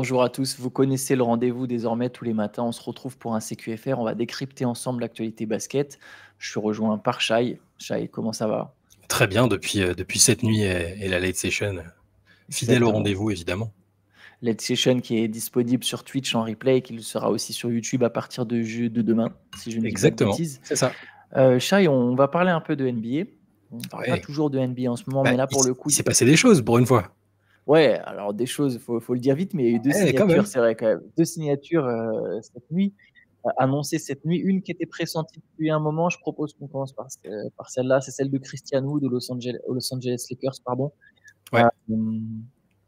Bonjour à tous, vous connaissez le rendez-vous désormais tous les matins. On se retrouve pour un CQFR. On va décrypter ensemble l'actualité basket. Je suis rejoint par Shai. Shai, comment ça va? Très bien, depuis cette nuit et la late session. Fidèle au Exactement. rendez-vous, évidemment. Late Session qui est disponible sur Twitch en replay et qui le sera aussi sur YouTube à partir de demain, si je ne dis pas de Exactement, bêtises. c'est ça. Shai, on va parler un peu de NBA. On ne parle pas Ouais. toujours de NBA en ce moment, Bah, mais là il, pour le il coup, s'est passé des choses pour une fois. ouais, alors des choses, faut le dire vite, mais il y a eu deux Quand signatures, même. c'est vrai quand même. Deux signatures cette nuit. Annoncé cette nuit, une qui était pressentie depuis un moment. Je propose qu'on commence par celle-là, c'est celle de Christian Wood aux Los Angeles Lakers, pardon. Ouais.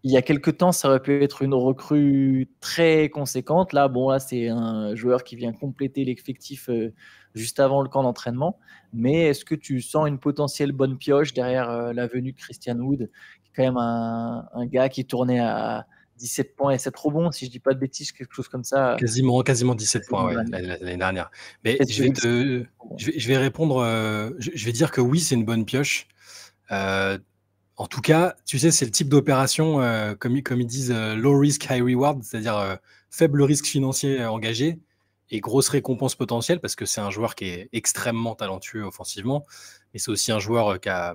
Il y a quelque temps, ça aurait pu être une recrue très conséquente. Là, bon, là, c'est un joueur qui vient compléter l'effectif juste avant le camp d'entraînement. Mais est-ce que tu sens une potentielle bonne pioche derrière la venue de Christian Wood, qui est quand même un gars qui tournait à 17 points et 7 rebonds, si je dis pas de bêtises, quelque chose comme ça, Quasiment la 17 points, saison ouais, dernière. l'année dernière. Mais Est-ce que je vais répondre, je vais dire que oui, c'est une bonne pioche. En tout cas, tu sais, c'est le type d'opération, comme ils disent, low risk, high reward, c'est-à-dire faible risque financier engagé et grosse récompense potentielle, parce que c'est un joueur qui est extrêmement talentueux offensivement, mais c'est aussi un joueur qui a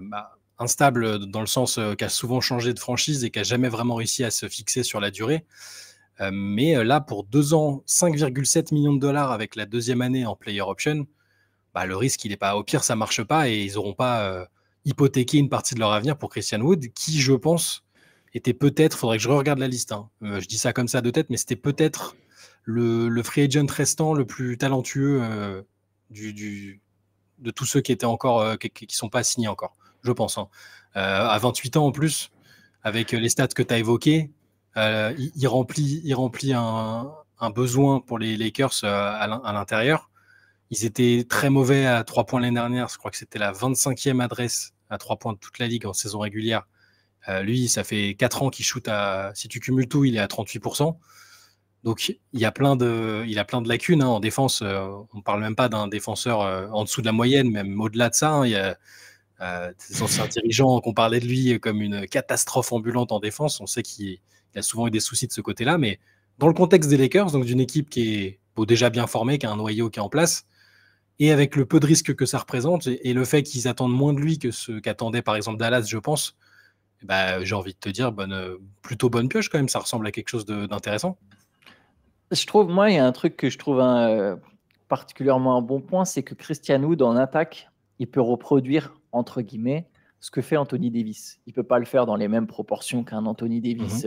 instable dans le sens qui a souvent changé de franchise et qui a jamais vraiment réussi à se fixer sur la durée. Mais là, pour 2 ans, 5,7 millions de dollars avec la deuxième année en player option, bah, le risque, il est pas. Au pire, ça marche pas et ils n'auront pas hypothéqué une partie de leur avenir pour Christian Wood, qui, je pense, était peut-être. Faudrait que je regarde la liste. Hein. Je dis ça comme ça de tête, mais c'était peut-être le free agent restant le plus talentueux de tous ceux qui étaient encore, qui sont pas signés encore. Je pense. Hein. À 28 ans en plus, avec les stats que tu as évoquées, il remplit un besoin pour les Lakers à l'intérieur. Ils étaient très mauvais à 3 points l'année dernière. Je crois que c'était la 25e adresse à 3 points de toute la ligue en saison régulière. Lui, ça fait 4 ans qu'il shoot à. Si tu cumules tout, il est à 38%. Donc, il a plein de lacunes hein, en défense. On ne parle même pas d'un défenseur en dessous de la moyenne, même au-delà de ça. Hein, il y a ces anciens dirigeants qu'on parlait de lui comme une catastrophe ambulante en défense. On sait qu'il a souvent eu des soucis de ce côté-là. Mais dans le contexte des Lakers, donc d'une équipe qui est déjà bien formée, qui a un noyau qui est en place, et avec le peu de risques que ça représente et le fait qu'ils attendent moins de lui que ce qu'attendait par exemple Dallas, je pense, bah, j'ai envie de te dire plutôt bonne pioche quand même. Ça ressemble à quelque chose d'intéressant. Je trouve, moi, il y a un truc que je trouve particulièrement un bon point, c'est que Christian Wood en attaque, il peut reproduire, entre guillemets, ce que fait Anthony Davis. Il ne peut pas le faire dans les mêmes proportions qu'un Anthony Davis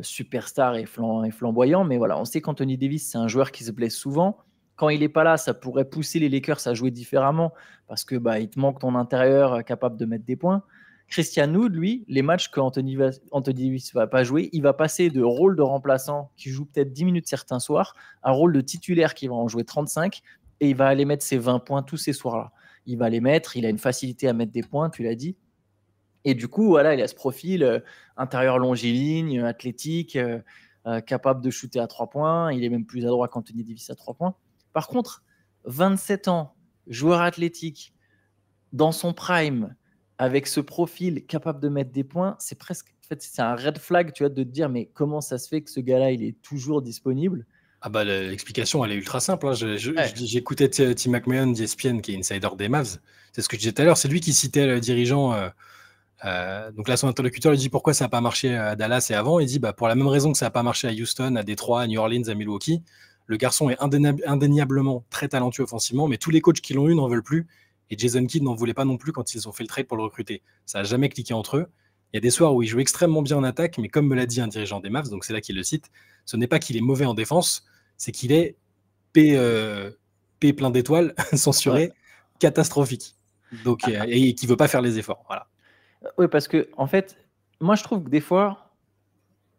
superstar et flamboyant, mais voilà, on sait qu'Anthony Davis, c'est un joueur qui se blesse souvent. Quand il n'est pas là, ça pourrait pousser les Lakers à jouer différemment parce que il te manque ton intérieur capable de mettre des points. Christian Wood, lui, les matchs qu'Anthony Davis ne va pas jouer, il va passer de rôle de remplaçant qui joue peut-être 10 minutes certains soirs à rôle de titulaire qui va en jouer 35 et il va aller mettre ses 20 points tous ces soirs-là. Il va les mettre, il a une facilité à mettre des points, tu l'as dit. Et du coup, voilà, il a ce profil intérieur longiligne, athlétique, capable de shooter à 3 points. Il est même plus adroit qu'Anthony Davis à 3 points. Par contre, 27 ans, joueur athlétique, dans son prime, avec ce profil capable de mettre des points, c'est presque, en fait, c'est un red flag, tu vois, de te dire, mais comment ça se fait que ce gars-là, il est toujours disponible? Ah bah l'explication elle est ultra simple. Hein. Ouais. J'écoutais Tim McMahon d'ESPN qui est insider des Mavs. C'est ce que je disais tout à l'heure. C'est lui qui citait le dirigeant. Donc là, son interlocuteur lui dit pourquoi ça n'a pas marché à Dallas et avant. Il dit pour la même raison que ça n'a pas marché à Houston, à Détroit, à New Orleans, à Milwaukee. Le garçon est indéniablement très talentueux offensivement, mais tous les coachs qui l'ont eu n'en veulent plus. Et Jason Kidd n'en voulait pas non plus quand ils ont fait le trade pour le recruter. Ça n'a jamais cliqué entre eux. Il y a des soirs où il joue extrêmement bien en attaque, mais comme me l'a dit un dirigeant des Mavs, donc c'est là qu'il le cite, ce n'est pas qu'il est mauvais en défense, c'est qu'il est P plein d'étoiles, Ouais. censuré, catastrophique. Donc, et qui ne veut pas faire les efforts. Voilà. Oui, parce que, en fait, moi, je trouve que des fois,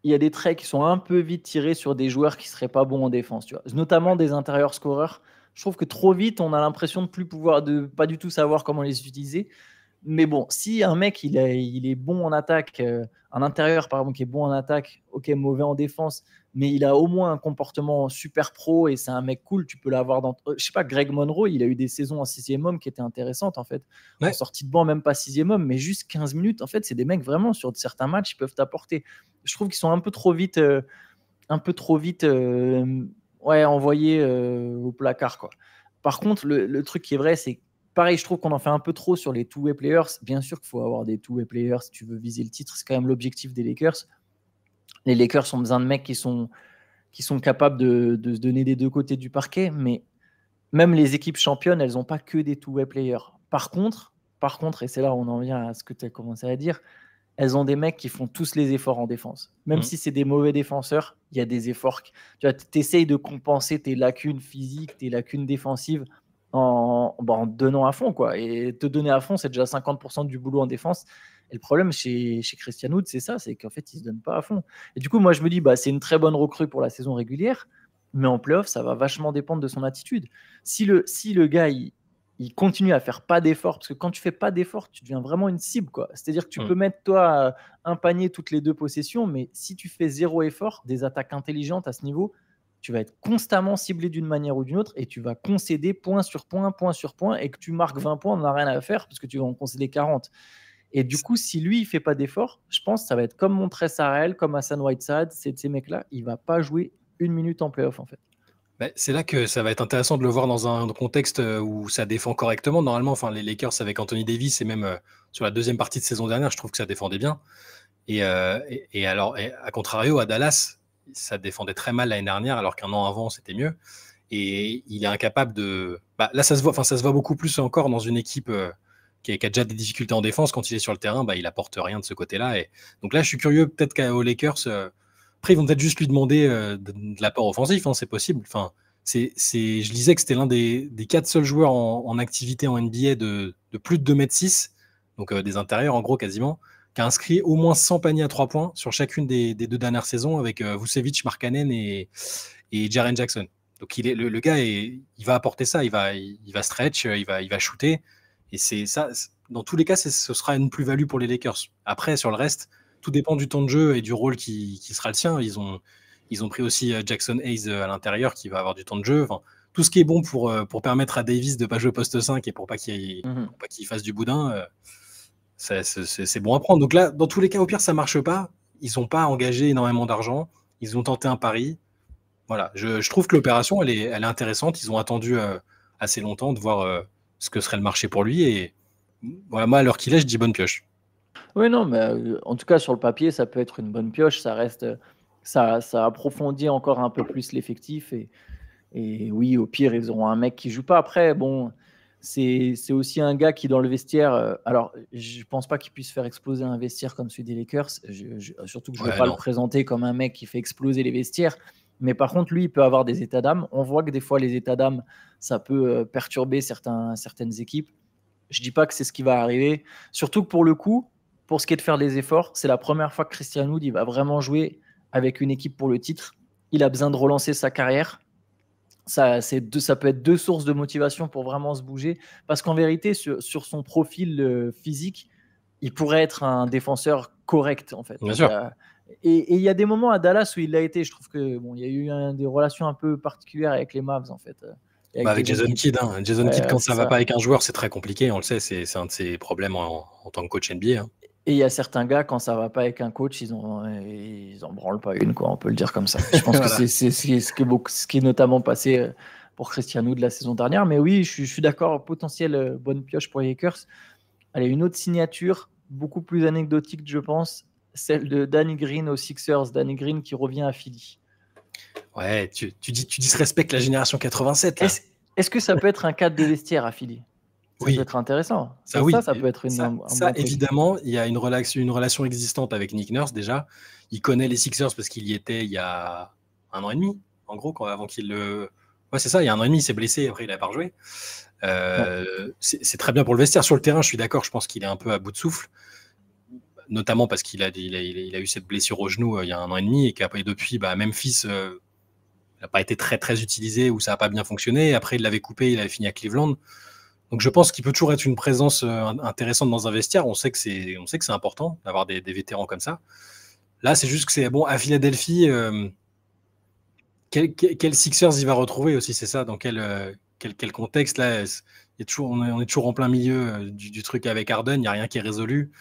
il y a des traits qui sont un peu vite tirés sur des joueurs qui seraient pas bons en défense, tu vois. Notamment des intérieurs scoreurs. Je trouve que trop vite, on a l'impression de plus pouvoir, de pas du tout savoir comment les utiliser. Mais bon, si un mec il est bon en attaque, un intérieur par exemple qui est bon en attaque, ok, mauvais en défense, mais il a au moins un comportement super pro et c'est un mec cool, tu peux l'avoir dans. Je sais pas, Greg Monroe, il a eu des saisons en 6e homme qui étaient intéressantes en fait. En Ouais. sortie de banc, même pas 6e homme, mais juste 15 minutes. En fait, c'est des mecs vraiment sur certains matchs, ils peuvent t'apporter. Je trouve qu'ils sont un peu trop vite un peu trop vite envoyé au placard, quoi. Par contre, le truc qui est vrai, c'est pareil, je trouve qu'on en fait un peu trop sur les two-way players. Bien sûr qu'il faut avoir des two-way players si tu veux viser le titre, c'est quand même l'objectif des Lakers. Les Lakers ont besoin de mecs qui sont capables de se donner des deux côtés du parquet, mais même les équipes championnes, elles n'ont pas que des two-way players. Par contre, et c'est là où on en vient à ce que tu as commencé à dire, elles ont des mecs qui font tous les efforts en défense. Même si c'est des mauvais défenseurs, il y a des efforts. Tu essayes de compenser tes lacunes physiques, tes lacunes défensives en donnant à fond, quoi. Et te donner à fond, c'est déjà 50% du boulot en défense. Et le problème chez Christian Wood, c'est ça, c'est qu'en fait, il se donne pas à fond. Et du coup, moi, je me dis, c'est une très bonne recrue pour la saison régulière, mais en playoff, ça va vachement dépendre de son attitude. Si le gars, il continue à faire pas d'efforts, parce que quand tu fais pas d'efforts, tu deviens vraiment une cible, quoi. C'est-à-dire que tu peux mettre, toi, un panier toutes les 2 possessions, mais si tu fais 0 effort, des attaques intelligentes à ce niveau, tu vas être constamment ciblé d'une manière ou d'une autre et tu vas concéder point sur point, et que tu marques 20 points, on n'a rien à faire parce que tu vas en concéder 40. Et du coup, si lui, il fait pas d'effort, je pense que ça va être comme Montrezl Harrell, comme Hassan Whiteside, ces mecs-là, il va pas jouer 1 minute en playoff, en fait. C'est là que ça va être intéressant de le voir dans un contexte où ça défend correctement. Normalement, les Lakers avec Anthony Davis et même sur la deuxième partie de saison dernière, je trouve que ça défendait bien. Et alors, à contrario, à Dallas, ça défendait très mal l'année dernière, alors qu'un an avant, c'était mieux. Et il est incapable de. Là, ça se voit beaucoup plus encore dans une équipe qui a déjà des difficultés en défense. Quand il est sur le terrain, il apporte rien de ce côté-là. Et donc là, je suis curieux, peut-être qu'aux Lakers. Après, ils vont peut-être juste lui demander de l'apport offensif, c'est possible. Enfin, je lisais que c'était l'un des 4 seuls joueurs en activité en NBA de plus de 2,6 m, donc des intérieurs en gros quasiment, qui a inscrit au moins 100 paniers à 3 points sur chacune des 2 dernières saisons avec Vucevic, Markkanen et Jaren Jackson. Donc le gars, il va apporter ça, il va stretch, il va shooter. Et c'est ça, dans tous les cas, ce sera une plus-value pour les Lakers. Après, sur le reste, tout dépend du temps de jeu et du rôle qui sera le sien. Ils ont pris aussi Jackson Hayes à l'intérieur qui va avoir du temps de jeu. Enfin, tout ce qui est bon pour permettre à Davis de ne pas jouer poste 5 et pour pas qu'il fasse du boudin, c'est bon à prendre. Donc là, dans tous les cas, au pire, ça ne marche pas. Ils n'ont pas engagé énormément d'argent. Ils ont tenté un pari. Voilà, je trouve que l'opération, elle est intéressante. Ils ont attendu assez longtemps de voir ce que serait le marché pour lui. Et voilà, moi, à l'heure qu'il est, je dis bonne pioche. Oui, non, mais en tout cas, sur le papier, ça peut être une bonne pioche. Ça reste, ça approfondit encore un peu plus l'effectif. Et oui, au pire, ils auront un mec qui joue pas. Après, bon, c'est aussi un gars qui, dans le vestiaire, alors, je pense pas qu'il puisse faire exploser un vestiaire comme celui des Lakers. Surtout que je ne veux pas le présenter comme un mec qui fait exploser les vestiaires. Mais par contre, lui, il peut avoir des états d'âme. On voit que des fois, les états d'âme, ça peut perturber certaines équipes. Je dis pas que c'est ce qui va arriver. Surtout que pour le coup, pour ce qui est de faire des efforts, c'est la première fois que Christian Wood il va vraiment jouer avec une équipe pour le titre. Il a besoin de relancer sa carrière. Ça peut être 2 sources de motivation pour vraiment se bouger. Parce qu'en vérité, sur son profil physique, il pourrait être un défenseur correct, en fait. Bien sûr. Et il y a des moments à Dallas où il l'a été. Je trouve que il y a eu des relations un peu particulières avec les Mavs, en fait. Avec Jason Kidd. Jason Kidd, quand ça ne va pas avec un joueur, c'est très compliqué. On le sait, c'est un de ses problèmes en tant que coach NBA. Et il y a certains gars, quand ça va pas avec un coach, ils en branlent pas une, quoi. On peut le dire comme ça. Je pense que c'est ce qui est notamment passé pour Christian Wood de la saison dernière. Mais oui, je suis d'accord. Potentielle bonne pioche pour les Lakers. Allez, une autre signature, beaucoup plus anecdotique, je pense, celle de Danny Green aux Sixers. Danny Green qui revient à Philly. Ouais, tu disrespectes la génération 87. Là. Est-ce que ça peut être un cadre de vestiaire à Philly? Ça peut être intéressant. Ça peut être ça évidemment, il y a une relation existante avec Nick Nurse déjà. Il connaît les Sixers parce qu'il y était il y a 1 an et demi, en gros, avant qu'il le. Ouais, c'est ça, il y a 1 an et demi, il s'est blessé, après il n'a pas rejoué. C'est très bien pour le vestiaire. Sur le terrain, je suis d'accord, je pense qu'il est un peu à bout de souffle, notamment parce qu'il a eu cette blessure au genou il y a 1 an et demi et qu'après, depuis, Memphis n'a pas été très, très utilisé ou ça n'a pas bien fonctionné. Après, il l'avait coupé, il avait fini à Cleveland. Donc je pense qu'il peut toujours être une présence intéressante dans un vestiaire. On sait que c'est important d'avoir des vétérans comme ça. Là, c'est juste que c'est bon à Philadelphie. Quel Sixers il va retrouver aussi, c'est ça. Dans quel contexte là on est toujours en plein milieu du truc avec Harden. Il n'y a rien qui est résolu.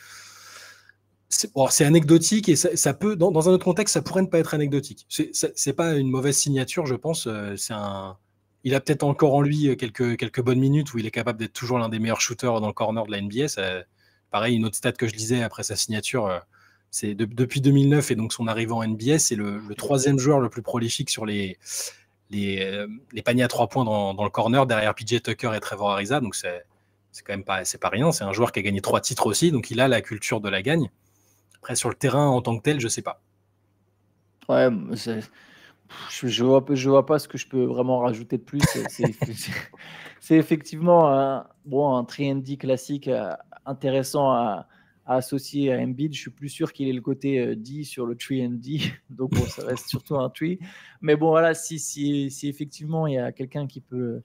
C'est anecdotique et ça peut, dans un autre contexte, ça pourrait ne pas être anecdotique. C'est pas une mauvaise signature, je pense. Il a peut-être encore en lui quelques bonnes minutes où il est capable d'être toujours l'un des meilleurs shooters dans le corner de la NBA. Pareil, une autre stat que je lisais après sa signature, c'est depuis 2009 et donc son arrivée en NBA, c'est le troisième joueur le plus prolifique sur les paniers à 3 points dans le corner derrière PJ Tucker et Trevor Ariza. Donc c'est quand même pas rien. C'est un joueur qui a gagné 3 titres aussi, donc il a la culture de la gagne. Après, sur le terrain en tant que tel, je sais pas. Ouais, je vois pas ce que je peux vraiment rajouter de plus. C'est effectivement un 3&D classique intéressant à associer à Embiid. Je suis plus sûr qu'il ait le côté D sur le 3&D, donc bon, ça reste surtout un 3. Mais bon, voilà, si effectivement il y a quelqu'un qui peut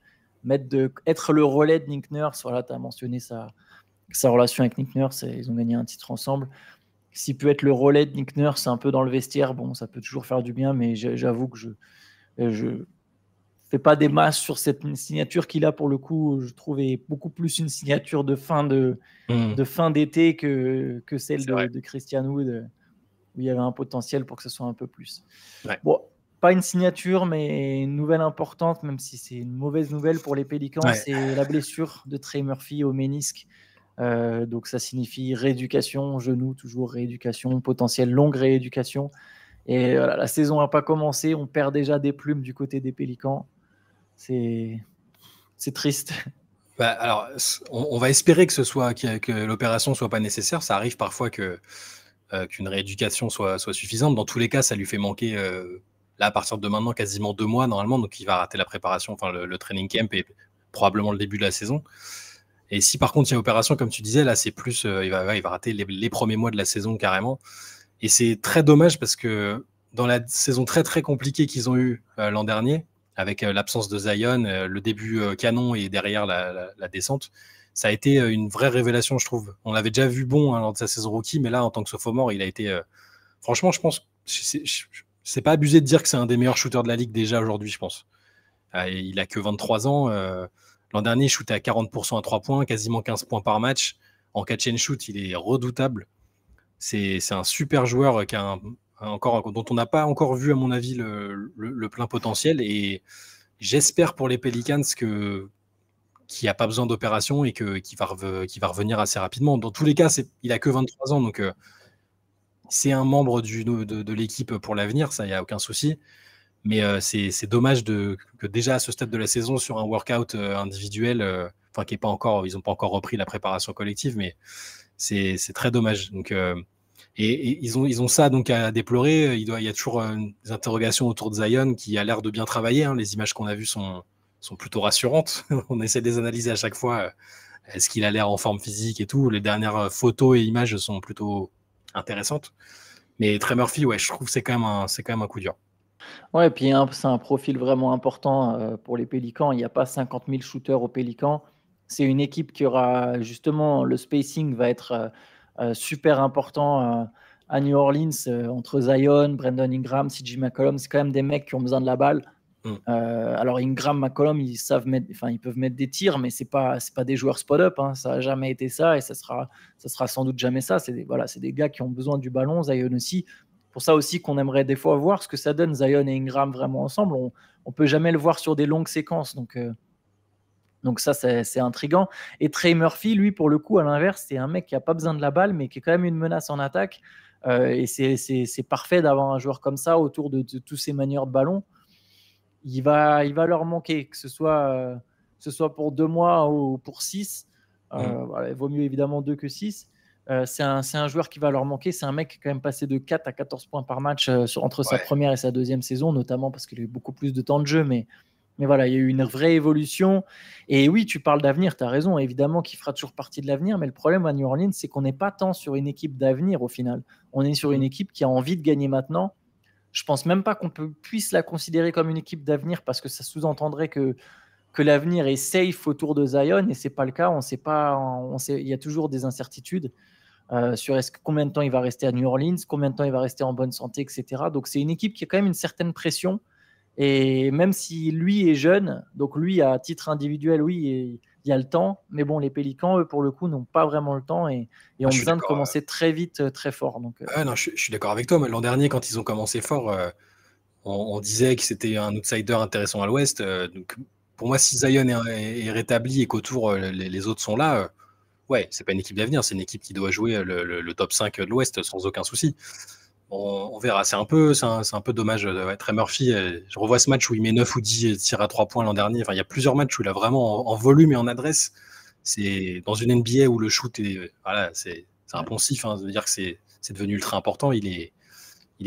être le relais de Nick Nurse, voilà, tu as mentionné sa relation avec Nick Nurse, ils ont gagné un titre ensemble. S'il peut être le relais de Nick Nurse un peu dans le vestiaire, bon, ça peut toujours faire du bien, mais j'avoue que je fais pas des masses sur cette signature qu'il a pour le coup. Je trouvais beaucoup plus une signature de fin d'été que celle de Christian Wood, où il y avait un potentiel pour que ce soit un peu plus. Ouais. Bon, pas une signature, mais une nouvelle importante, même si c'est une mauvaise nouvelle pour les Pélicans, c'est la blessure de Trey Murphy au ménisque. Donc ça signifie rééducation, genou, toujours rééducation, potentiel longue rééducation. Et voilà, la saison n'a pas commencé, on perd déjà des plumes du côté des Pélicans. C'est triste. Bah, alors, on va espérer que l'opération soit pas nécessaire. Ça arrive parfois qu'une rééducation soit suffisante. Dans tous les cas, ça lui fait manquer là à partir de maintenant quasiment 2 mois normalement. Donc il va rater la préparation, enfin le training camp et probablement le début de la saison. Et si par contre il y a opération, comme tu disais, là c'est plus, il va rater les premiers mois de la saison carrément. Et c'est très dommage parce que dans la saison très très compliquée qu'ils ont eue l'an dernier, avec l'absence de Zion, le début canon et derrière la descente, ça a été une vraie révélation, je trouve. On l'avait déjà vu bon lors de sa saison rookie, mais là en tant que sophomore, il a été. Franchement, je pense, c'est pas abusé de dire que c'est un des meilleurs shooters de la ligue déjà aujourd'hui, je pense. Il a que 23 ans. L'an dernier, il shootait à 40% à 3 points, quasiment 15 points par match. En catch and shoot, il est redoutable. C'est un super joueur dont on n'a pas encore vu, à mon avis, le plein potentiel. Et j'espère pour les Pelicans qu'il n'y a pas besoin d'opération et qu'il va revenir assez rapidement. Dans tous les cas, il a que 23 ans, donc c'est un membre de l'équipe pour l'avenir, ça, il n'y a aucun souci. Mais c'est dommage que déjà à ce stade de la saison, sur un workout individuel, qui est pas encore, ils n'ont pas encore repris la préparation collective, mais c'est très dommage. Donc, et ils ont ça donc à déplorer. Il y a toujours des interrogations autour de Zion qui a l'air de bien travailler. Hein. Les images qu'on a vues sont plutôt rassurantes. On essaie de les analyser à chaque fois. Est-ce qu'il a l'air en forme physique et tout? Les dernières photos et images sont plutôt intéressantes. Mais Trey Murphy, ouais, je trouve que c'est quand même un coup dur. Ouais, et puis c'est un profil vraiment important pour les Pélicans. Il n'y a pas 50 000 shooters aux Pélicans. C'est une équipe qui aura justement, le spacing va être super important à New Orleans entre Zion, Brandon Ingram, CJ McCollum. C'est quand même des mecs qui ont besoin de la balle. Alors Ingram, McCollum, ils peuvent mettre des tirs, mais c'est pas des joueurs spot-up. Hein. Ça n'a jamais été ça et ça sera sans doute jamais ça. C'est des gars qui ont besoin du ballon. Zion aussi. Pour ça aussi qu'on aimerait des fois voir ce que ça donne Zion et Ingram vraiment ensemble. On peut jamais le voir sur des longues séquences, donc ça c'est intriguant. Et Trey Murphy, lui, pour le coup, à l'inverse, c'est un mec qui a pas besoin de la balle, mais qui est quand même une menace en attaque. Et c'est parfait d'avoir un joueur comme ça autour de tous ces manieurs de ballon. Il va leur manquer, que ce soit pour 2 mois ou pour 6. Voilà, il vaut mieux évidemment 2 que 6. C'est un joueur qui va leur manquer. C'est un mec qui est quand même passé de 4 à 14 points par match entre sa première et sa deuxième saison, notamment parce qu'il a eu beaucoup plus de temps de jeu. Mais voilà, il y a eu une vraie évolution. Et oui, tu parles d'avenir, tu as raison. Évidemment qu'il fera toujours partie de l'avenir. Mais le problème à New Orleans, c'est qu'on n'est pas tant sur une équipe d'avenir au final. On est sur une équipe qui a envie de gagner maintenant. Je pense même pas qu'on puisse la considérer comme une équipe d'avenir parce que ça sous-entendrait que l'avenir est safe autour de Zion et c'est pas le cas. On sait pas. Il y a toujours des incertitudes sur combien de temps il va rester à New Orleans, combien de temps il va rester en bonne santé, etc. Donc c'est une équipe qui a quand même une certaine pression. Et même si lui est jeune, donc lui à titre individuel, oui, il y a le temps. Mais bon, les Pélicans, eux, pour le coup, n'ont pas vraiment le temps et ont besoin de commencer très vite, très fort. Donc, non, je suis d'accord avec toi. Mais l'an dernier, quand ils ont commencé fort, on disait que c'était un outsider intéressant à l'Ouest. Donc, pour moi, si Zion est rétabli et qu'autour les autres sont là, ouais, c'est pas une équipe d'avenir, c'est une équipe qui doit jouer le top 5 de l'Ouest sans aucun souci. On verra. C'est un peu dommage. Trey Murphy, je revois ce match où il met 9 ou 10 tirs à 3 points l'an dernier. Enfin, il y a plusieurs matchs où il a vraiment en volume et en adresse. C'est dans une NBA où le shoot est, voilà, c'est un poncif. Ça veut dire que c'est devenu ultra important. Il est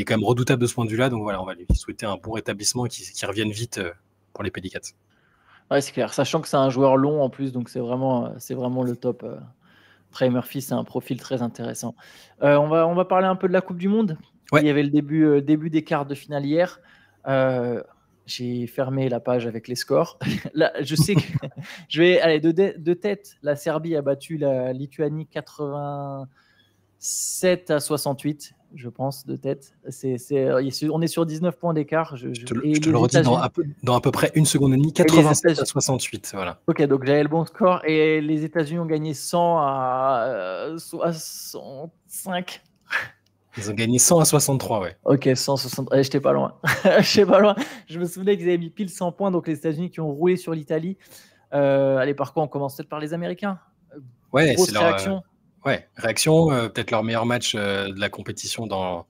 quand même redoutable de ce point de vue-là. Donc voilà, on va lui souhaiter un bon rétablissement et qu'il revienne vite pour les Pelicans. Ouais, c'est clair. Sachant que c'est un joueur long en plus, donc c'est vraiment le top. Trey Murphy, c'est un profil très intéressant. On va parler un peu de la Coupe du Monde. Ouais. Il y avait le début des quarts de finale hier. J'ai fermé la page avec les scores. Là, je sais que je vais aller de tête. La Serbie a battu la Lituanie 87-68, je pense, de tête. On est sur 19 points d'écart. Je te le redis dans à peu près une seconde et demie, 87-68. Voilà. Ok, donc j'avais le bon score. Et les États-Unis ont gagné 100-65. Ils ont gagné 100-63, ouais. Ok, 160. J'étais pas loin. Je me souvenais qu'ils avaient mis pile 100 points. Donc les États-Unis qui ont roulé sur l'Italie. Allez, par quoi on commence peut-être par les Américains. Ouais, grosse réaction. Réaction. Peut-être leur meilleur match de la compétition dans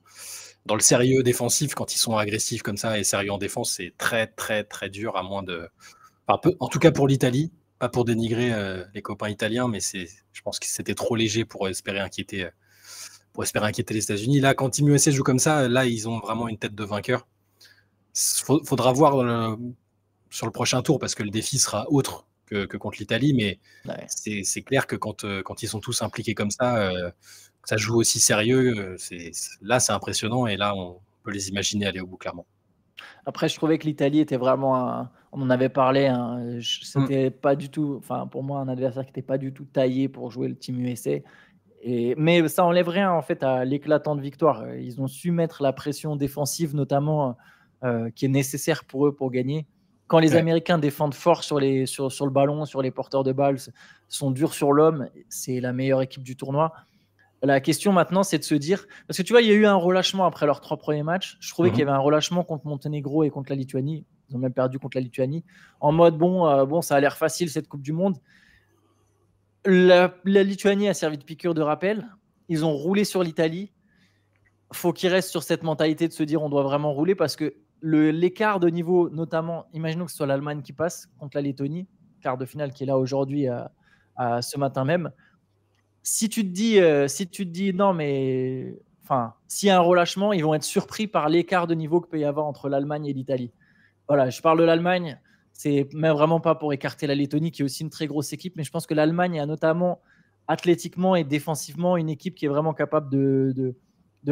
le sérieux défensif. Quand ils sont agressifs comme ça et sérieux en défense, c'est très, très, très dur à moins de. Enfin, en tout cas pour l'Italie. Pas pour dénigrer les copains italiens, mais je pense que c'était trop léger pour espérer inquiéter les États-Unis. Là, quand Team USA joue comme ça, là, ils ont vraiment une tête de vainqueur. Faudra voir sur le prochain tour parce que le défi sera autre que contre l'Italie, mais c'est clair que quand ils sont tous impliqués comme ça, que ça joue aussi sérieux, là, c'est impressionnant et là, on peut les imaginer aller au bout, clairement. Après, je trouvais que l'Italie était vraiment on en avait parlé, c'était pas du tout, enfin pour moi, un adversaire qui n'était pas du tout taillé pour jouer le Team USA. Mais ça enlève rien en fait à l'éclatante victoire. Ils ont su mettre la pression défensive, notamment, qui est nécessaire pour eux pour gagner. Quand les Américains défendent fort sur le ballon, sur les porteurs de balles, sont durs sur l'homme, c'est la meilleure équipe du tournoi. La question maintenant, c'est de se dire, parce que tu vois, il y a eu un relâchement après leurs 3 premiers matchs. Je trouvais qu'il y avait un relâchement contre Monténégro et contre la Lituanie. Ils ont même perdu contre la Lituanie. En mode, bon, ça a l'air facile cette Coupe du Monde. La Lituanie a servi de piqûre de rappel. Ils ont roulé sur l'Italie. Faut qu'ils restent sur cette mentalité de se dire on doit vraiment rouler parce que l'écart de niveau, notamment, imaginons que ce soit l'Allemagne qui passe contre la Lettonie, quart de finale qui est là aujourd'hui, ce matin même. Si tu te dis non, mais enfin, s'il y a un relâchement, ils vont être surpris par l'écart de niveau qu'il peut y avoir entre l'Allemagne et l'Italie. Voilà, je parle de l'Allemagne. C'est même vraiment pas pour écarter la Lettonie, qui est aussi une très grosse équipe, mais je pense que l'Allemagne a notamment athlétiquement et défensivement une équipe qui est vraiment capable de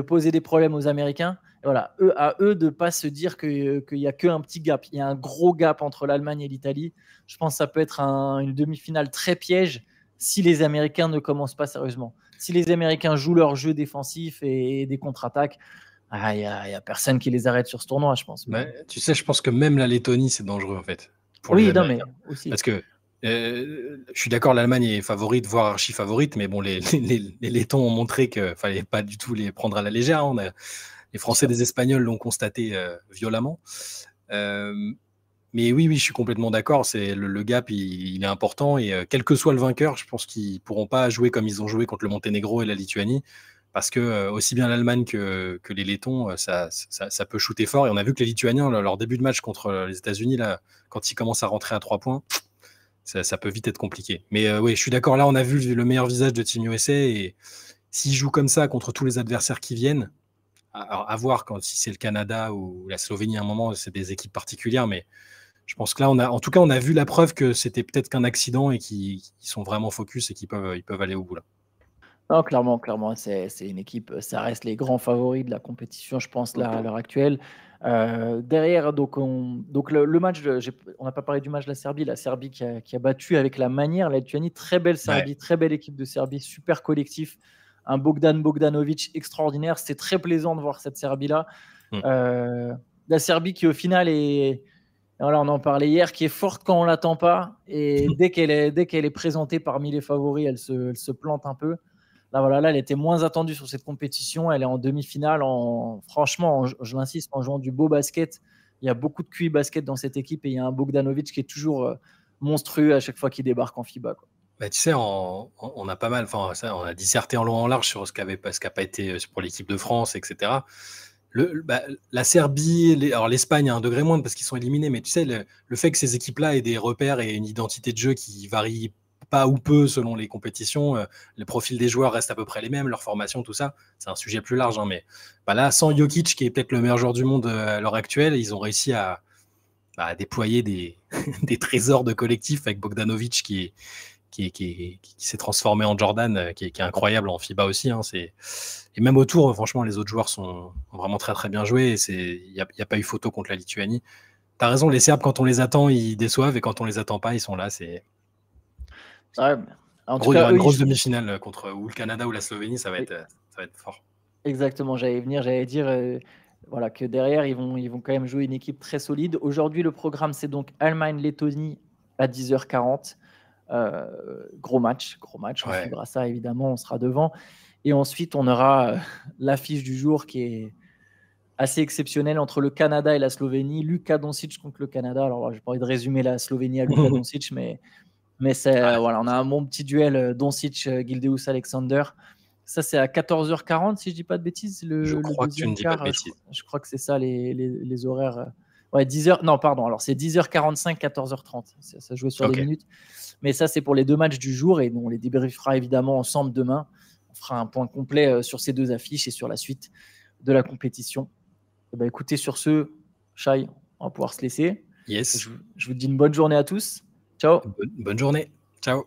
poser des problèmes aux Américains. Et voilà, à eux de ne pas se dire qu'il n'y a qu'un petit gap. Il y a un gros gap entre l'Allemagne et l'Italie. Je pense que ça peut être une demi-finale très piège si les Américains ne commencent pas sérieusement. Si les Américains jouent leur jeu défensif et des contre-attaques, il n'y a personne qui les arrête sur ce tournoi, je pense. Tu sais, je pense que même la Lettonie, c'est dangereux, en fait. Oui, non, mais aussi. Parce que je suis d'accord, l'Allemagne est favorite, voire archi-favorite, mais bon, les Lettons ont montré qu'il ne fallait pas du tout les prendre à la légère. Les Français et les Espagnols l'ont constaté violemment. Mais oui, je suis complètement d'accord. Le gap, il est important. Et quel que soit le vainqueur, je pense qu'ils ne pourront pas jouer comme ils ont joué contre le Monténégro et la Lituanie. Parce que aussi bien l'Allemagne que les Lettons, ça peut shooter fort. Et on a vu que les Lituaniens, leur début de match contre les États-Unis, là, quand ils commencent à rentrer à 3 points, ça peut vite être compliqué. Mais oui, je suis d'accord. Là, on a vu le meilleur visage de Team USA. Et s'ils jouent comme ça contre tous les adversaires qui viennent, à voir si c'est le Canada ou la Slovénie à un moment, c'est des équipes particulières. Mais je pense que là, en tout cas, on a vu la preuve que c'était peut-être qu'un accident et qu'ils sont vraiment focus et qu'ils peuvent aller au bout là. Non, clairement, c'est une équipe, ça reste les grands favoris de la compétition, je pense, là, à l'heure actuelle. Derrière, donc le match, on n'a pas parlé du match de la Serbie qui a battu avec la manière la Lituanie. Très belle Serbie, très belle équipe de Serbie, super collectif. Un Bogdanovic extraordinaire. C'est très plaisant de voir cette Serbie-là. La Serbie qui, au final, Voilà, on en parlait hier, qui est forte quand on l'attend pas. Et dès qu'elle est présentée parmi les favoris, elle se plante un peu. Là, voilà, là, elle était moins attendue sur cette compétition. Elle est en demi-finale. Franchement, je l'insiste, en jouant du beau basket. Il y a beaucoup de QI basket dans cette équipe et il y a un Bogdanovic qui est toujours monstrueux à chaque fois qu'il débarque en FIBA, quoi. Bah, tu sais, on a pas mal, enfin, on a disserté en long et en large sur ce qui n'a pas été pour l'équipe de France, etc. La Serbie, alors l'Espagne a un degré moindre parce qu'ils sont éliminés, mais tu sais, le fait que ces équipes-là aient des repères et une identité de jeu qui varient pas ou peu selon les compétitions, les profils des joueurs restent à peu près les mêmes, leur formation, tout ça, c'est un sujet plus large, hein, mais là, sans Jokic, qui est peut-être le meilleur joueur du monde à l'heure actuelle, ils ont réussi à déployer des, des trésors de collectif avec Bogdanovic qui s'est transformé en Jordan, qui est incroyable en FIBA aussi. Hein, et même autour, franchement, les autres joueurs ont vraiment très très bien joué. Il n'y a pas eu photo contre la Lituanie. Tu as raison, les Serbes, quand on les attend, ils déçoivent, et quand on les attend pas, ils sont là. Ouais, en tout Il y cas, aura une grosse demi-finale contre ou le Canada ou la Slovénie, ça va être fort. Exactement, j'allais dire voilà, que derrière, ils vont quand même jouer une équipe très solide. Aujourd'hui, le programme, c'est donc Allemagne-Lettonie à 10h40. Gros match, on Ouais. suivra ça évidemment, on sera devant. Et ensuite, on aura l'affiche du jour qui est assez exceptionnelle entre le Canada et la Slovénie. Luka Doncic contre le Canada. Alors, j'ai pas envie de résumer la Slovénie à Luka Doncic, mais voilà, on a un bon petit duel Doncic-Gildeus Alexander. Ça, c'est à 14h40, si je dis pas de bêtises. Je Le crois que tu deuxième ne dis pas de quart, bêtises. je crois que c'est ça les horaires. Ouais, 10h. Non, pardon. Alors, c'est 10h45, 14h30. Ça jouait sur les minutes. Mais ça, c'est pour les deux matchs du jour. Et on les débriefera évidemment ensemble demain. On fera un point complet sur ces deux affiches et sur la suite de la compétition. Et bah, écoutez, sur ce, Shai, on va pouvoir se laisser. Yes. Je vous dis une bonne journée à tous. Ciao. Bonne journée. Ciao.